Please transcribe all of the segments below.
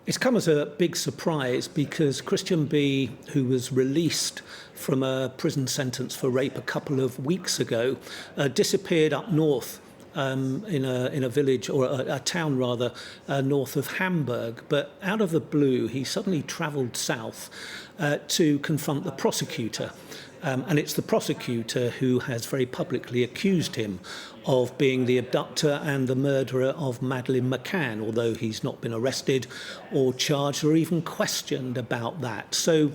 It's come as a big surprise because Christian B, who was released from a prison sentence for rape a couple of weeks ago, disappeared up north in a village, or a town rather, north of Hamburg. But out of the blue, he suddenly travelled south to confront the prosecutor. And it's the prosecutor who has very publicly accused him of being the abductor and the murderer of Madeleine McCann, although he's not been arrested or charged or even questioned about that. So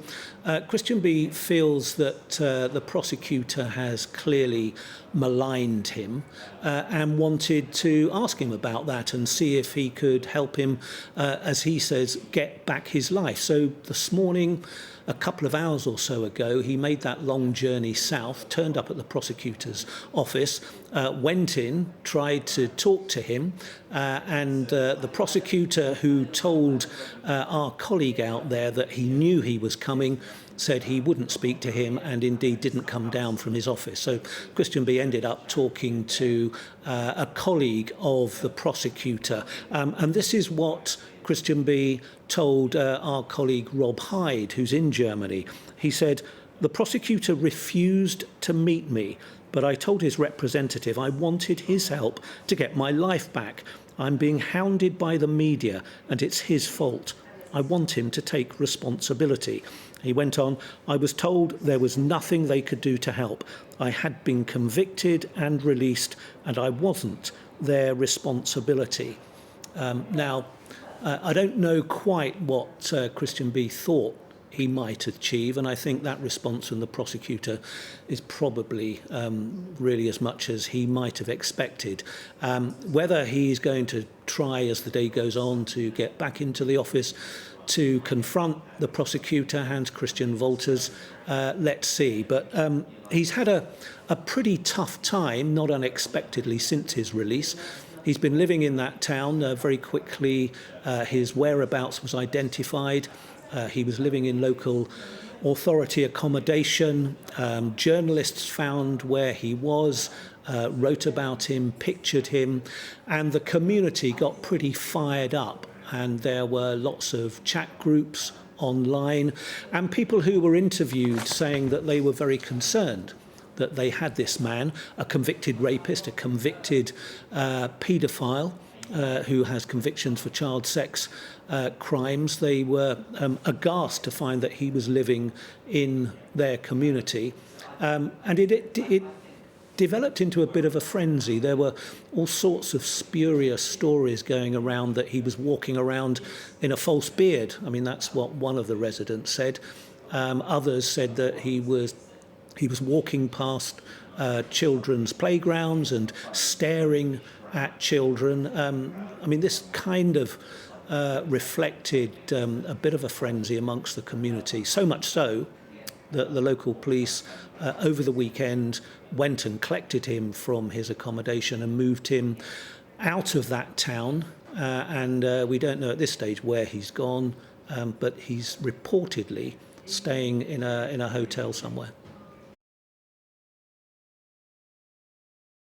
Christian B feels that the prosecutor has clearly maligned him and wanted to ask him about that and see if he could help him, as he says, get back his life. So this morning, a couple of hours or so ago, he made that long journey south, turned up at the prosecutor's office, went in, tried to talk to him, and the prosecutor, who told our colleague out there that he knew he was coming, said he wouldn't speak to him and indeed didn't come down from his office. So Christian B ended up talking to a colleague of the prosecutor. And this is what Christian B told our colleague Rob Hyde, who's in Germany. He said, "The prosecutor refused to meet me, but I told his representative I wanted his help to get my life back. I'm being hounded by the media and it's his fault. I want him to take responsibility." He went on, "I was told there was nothing they could do to help. I had been convicted and released, and I wasn't their responsibility." Now, I don't know quite what Christian B thought he might achieve, and I think that response from the prosecutor is probably really as much as he might have expected. Whether he's going to try, as the day goes on, to get back into the office to confront the prosecutor, Hans Christian Wolters, let's see. But he's had a pretty tough time, not unexpectedly, since his release. He's been living in that town. Very quickly, his whereabouts was identified. He was living in local authority accommodation. Journalists found where he was, wrote about him, pictured him, and the community got pretty fired up. And there were lots of chat groups online and people who were interviewed saying that they were very concerned that they had this man, a convicted rapist, a convicted paedophile, who has convictions for child sex crimes. They were aghast to find that he was living in their community. And it developed into a bit of a frenzy. There were all sorts of spurious stories going around that he was walking around in a false beard. I mean, that's what one of the residents said. Others said that he was walking past children's playgrounds and staring at children. I mean, this kind of reflected a bit of a frenzy amongst the community, so much so that the local police over the weekend went and collected him from his accommodation and moved him out of that town. And we don't know at this stage where he's gone, but he's reportedly staying in a hotel somewhere.